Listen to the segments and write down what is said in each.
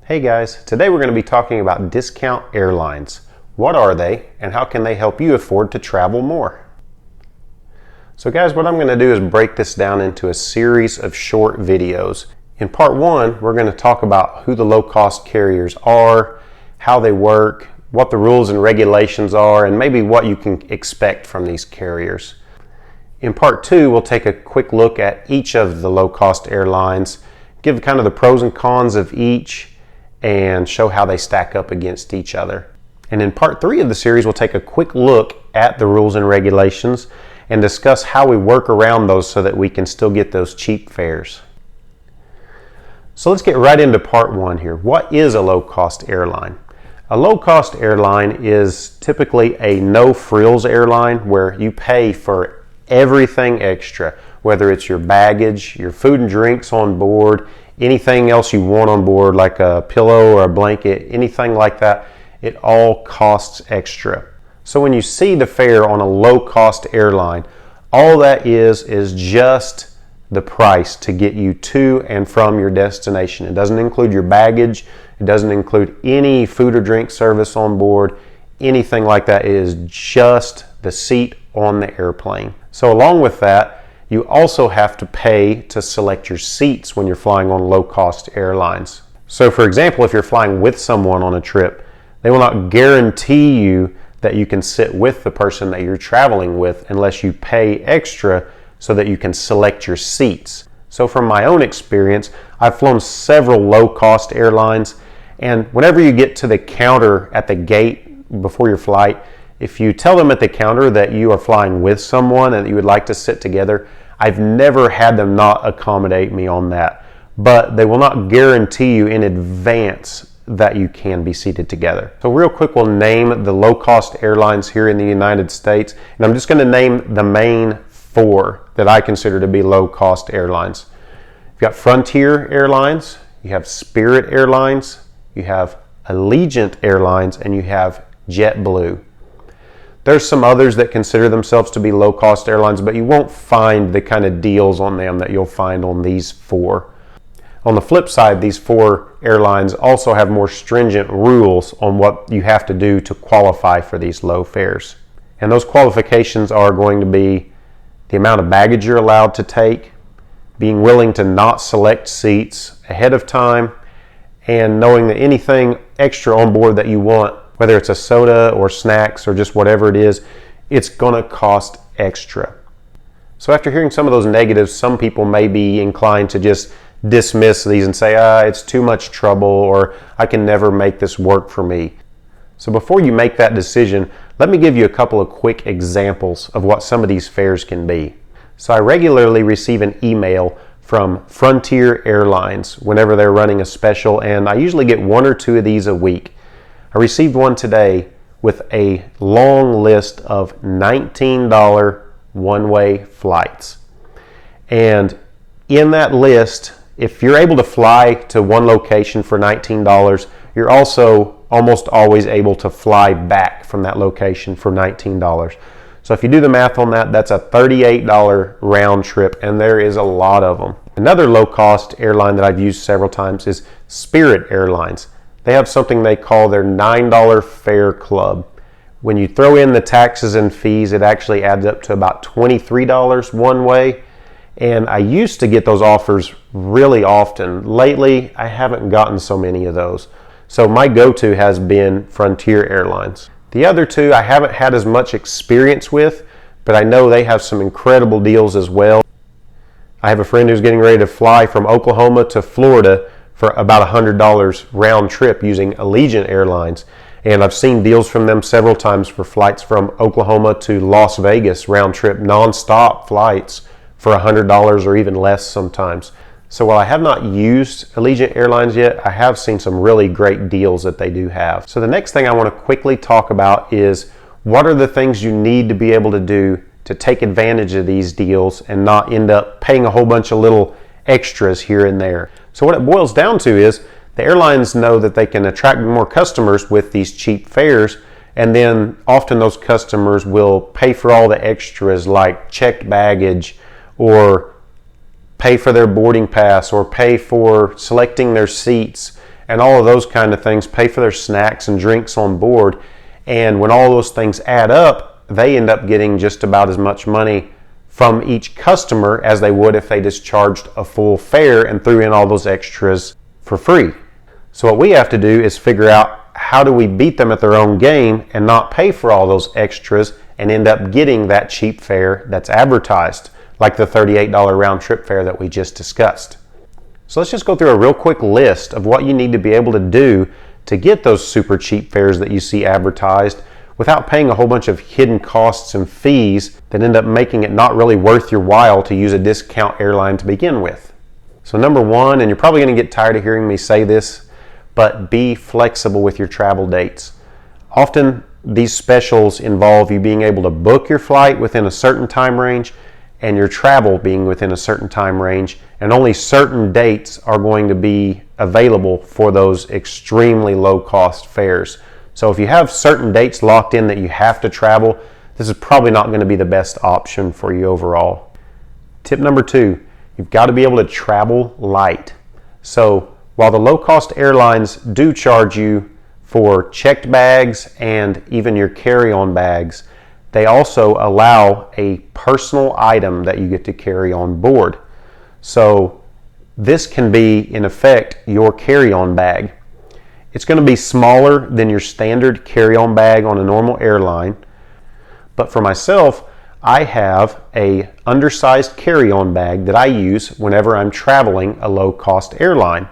Hey guys, today we're going to be talking about discount airlines. What are they and how can they help you afford to travel more? So guys, what I'm going to do is break this down into a series of short videos. In part one, we're going to talk about who the low-cost carriers are, how they work, what the rules and regulations are, and maybe what you can expect from these carriers. In part two, we'll take a quick look at each of the low-cost airlines, give kind of the pros and cons of each, and show how they stack up against each other. And in part three of the series, we'll take a quick look at the rules and regulations and discuss how we work around those so that we can still get those cheap fares. So let's get right into part one here. What is a low-cost airline? A low-cost airline is typically a no-frills airline where you pay for everything extra, whether it's your baggage, your food and drinks on board, anything else you want on board like a pillow or a blanket, anything like that, it all costs extra. So when you see the fare on a low-cost airline, all that is just the price to get you to and from your destination. It doesn't include your baggage, it doesn't include any food or drink service on board, anything like that. It is just the seat on the airplane. So along with that, you also have to pay to select your seats when you're flying on low-cost airlines. So for example, if you're flying with someone on a trip, they will not guarantee you that you can sit with the person that you're traveling with unless you pay extra so that you can select your seats. So from my own experience, I've flown several low-cost airlines, and whenever you get to the counter at the gate before your flight, if you tell them at the counter that you are flying with someone and that you would like to sit together, I've never had them not accommodate me on that. But they will not guarantee you in advance that you can be seated together. So real quick, we'll name the low-cost airlines here in the United States. And I'm just going to name the main four that I consider to be low-cost airlines. You've got Frontier Airlines, you have Spirit Airlines, you have Allegiant Airlines, and you have JetBlue. There's some others that consider themselves to be low-cost airlines, but you won't find the kind of deals on them that you'll find on these four. On the flip side, these four airlines also have more stringent rules on what you have to do to qualify for these low fares. And those qualifications are going to be the amount of baggage you're allowed to take, being willing to not select seats ahead of time, and knowing that anything extra on board that you want, whether it's a soda or snacks or just whatever it is, it's going to cost extra. So after hearing some of those negatives, some people may be inclined to just dismiss these and say, it's too much trouble, or I can never make this work for me. So before you make that decision, let me give you a couple of quick examples of what some of these fares can be. So I regularly receive an email from Frontier Airlines whenever they're running a special, and I usually get one or two of these a week. I received one today with a long list of $19 one-way flights. And in that list, if you're able to fly to one location for $19, you're also almost always able to fly back from that location for $19. So if you do the math on that, that's a $38 round trip, and there is a lot of them. Another low-cost airline that I've used several times is Spirit Airlines. They have something they call their $9 fare club. When you throw in the taxes and fees, it actually adds up to about $23 one way. And I used to get those offers really often. Lately, I haven't gotten so many of those. So my go-to has been Frontier Airlines. The other two I haven't had as much experience with, but I know they have some incredible deals as well. I have a friend who's getting ready to fly from Oklahoma to Florida for about $100 round trip using Allegiant Airlines. And I've seen deals from them several times for flights from Oklahoma to Las Vegas, round trip, non-stop flights for $100 or even less sometimes. So while I have not used Allegiant Airlines yet, I have seen some really great deals that they do have. So the next thing I want to quickly talk about is what are the things you need to be able to do to take advantage of these deals and not end up paying a whole bunch of little extras here and there. So what it boils down to is the airlines know that they can attract more customers with these cheap fares, and then often those customers will pay for all the extras like checked baggage or pay for their boarding pass or pay for selecting their seats and all of those kind of things, pay for their snacks and drinks on board. And when all those things add up, they end up getting just about as much money from each customer as they would if they just charged a full fare and threw in all those extras for free. So what we have to do is figure out, how do we beat them at their own game and not pay for all those extras and end up getting that cheap fare that's advertised, like the $38 round trip fare that we just discussed. So let's just go through a real quick list of what you need to be able to do to get those super cheap fares that you see advertised without paying a whole bunch of hidden costs and fees that end up making it not really worth your while to use a discount airline to begin with. So number one, and you're probably going to get tired of hearing me say this, but be flexible with your travel dates. Often these specials involve you being able to book your flight within a certain time range and your travel being within a certain time range, and only certain dates are going to be available for those extremely low cost fares. So if you have certain dates locked in that you have to travel, this is probably not going to be the best option for you overall. Tip number two, you've got to be able to travel light. So while the low cost airlines do charge you for checked bags and even your carry-on bags, they also allow a personal item that you get to carry on board. So this can be, in effect, your carry-on bag. It's going to be smaller than your standard carry-on bag on a normal airline. But for myself, I have a undersized carry-on bag that I use whenever I'm traveling a low-cost airline.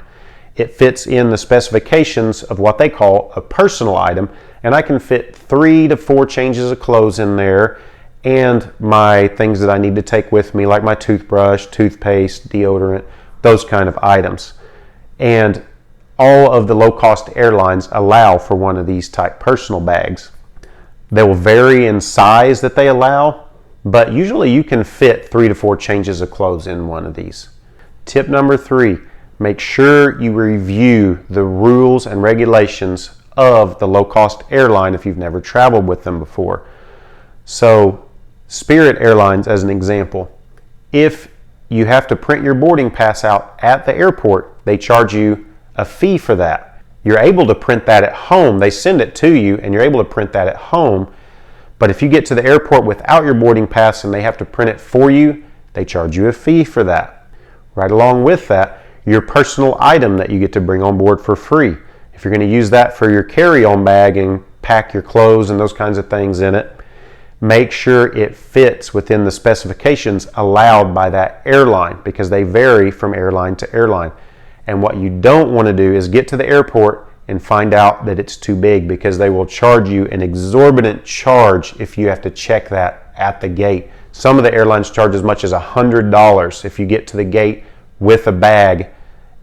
It fits in the specifications of what they call a personal item, and I can fit 3 to 4 changes of clothes in there and my things that I need to take with me, like my toothbrush, toothpaste, deodorant, those kind of items. And all of the low-cost airlines allow for one of these type personal bags. They will vary in size that they allow, but usually you can fit 3 to 4 changes of clothes in one of these. Tip number 3, make sure you review the rules and regulations of the low-cost airline if you've never traveled with them before. So Spirit Airlines, as an example, if you have to print your boarding pass out at the airport, they charge you a fee for that. You're able to print that at home. They send it to you and you're able to print that at home. But if you get to the airport without your boarding pass and they have to print it for you, they charge you a fee for that. Right along with that, your personal item that you get to bring on board for free. If you're going to use that for your carry-on bag and pack your clothes and those kinds of things in it, make sure it fits within the specifications allowed by that airline, because they vary from airline to airline. And what you don't want to do is get to the airport and find out that it's too big, because they will charge you an exorbitant charge if you have to check that at the gate. Some of the airlines charge as much as $100 if you get to the gate with a bag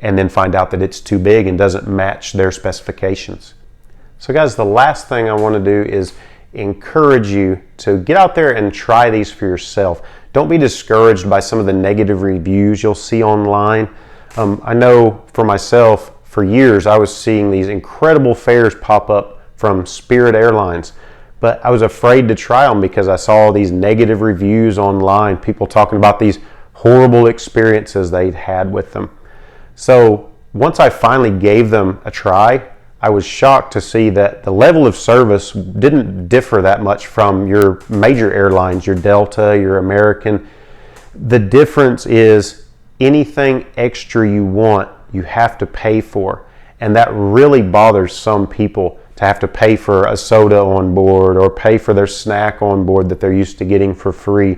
and then find out that it's too big and doesn't match their specifications. So guys, the last thing I want to do is encourage you to get out there and try these for yourself. Don't be discouraged by some of the negative reviews you'll see online. I know for myself, for years, I was seeing these incredible fares pop up from Spirit Airlines, but I was afraid to try them because I saw all these negative reviews online, people talking about these horrible experiences they'd had with them. So once I finally gave them a try, I was shocked to see that the level of service didn't differ that much from your major airlines, your Delta, your American. The difference is anything extra you want, you have to pay for. And that really bothers some people, to have to pay for a soda on board or pay for their snack on board that they're used to getting for free.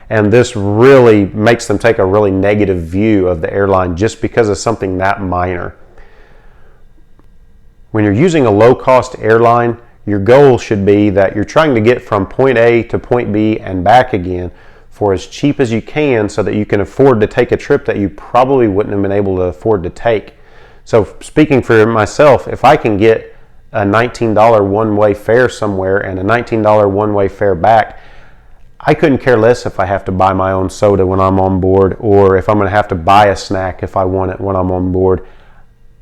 And this really makes them take a really negative view of the airline just because of something that minor. When you're using a low-cost airline, your goal should be that you're trying to get from point A to point B and back again for as cheap as you can, so that you can afford to take a trip that you probably wouldn't have been able to afford to take. So speaking for myself, if I can get a $19 one-way fare somewhere and a $19 one-way fare back, I couldn't care less if I have to buy my own soda when I'm on board, or if I'm going to have to buy a snack if I want it when I'm on board.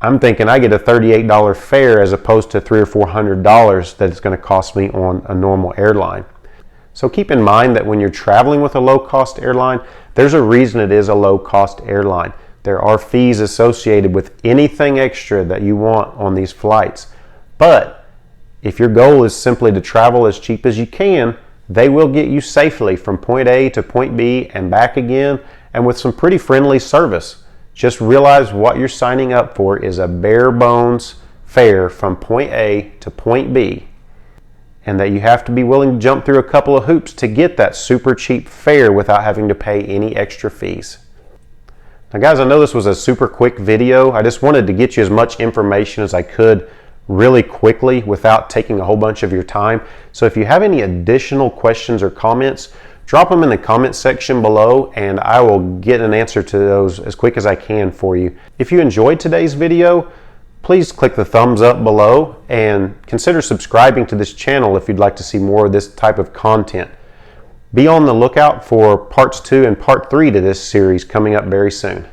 I'm thinking I get a $38 fare as opposed to $300 or $400 that it's going to cost me on a normal airline. So keep in mind that when you're traveling with a low-cost airline, there's a reason it is a low-cost airline. There are fees associated with anything extra that you want on these flights. But if your goal is simply to travel as cheap as you can, they will get you safely from point A to point B and back again, and with some pretty friendly service. Just realize what you're signing up for is a bare bones fare from point A to point B, and that you have to be willing to jump through a couple of hoops to get that super cheap fare without having to pay any extra fees. Now guys, I know this was a super quick video. I just wanted to get you as much information as I could really quickly without taking a whole bunch of your time. So if you have any additional questions or comments, drop them in the comment section below and I will get an answer to those as quick as I can for you. If you enjoyed today's video, please click the thumbs up below and consider subscribing to this channel if you'd like to see more of this type of content. Be on the lookout for parts 2 and part 3 to this series coming up very soon.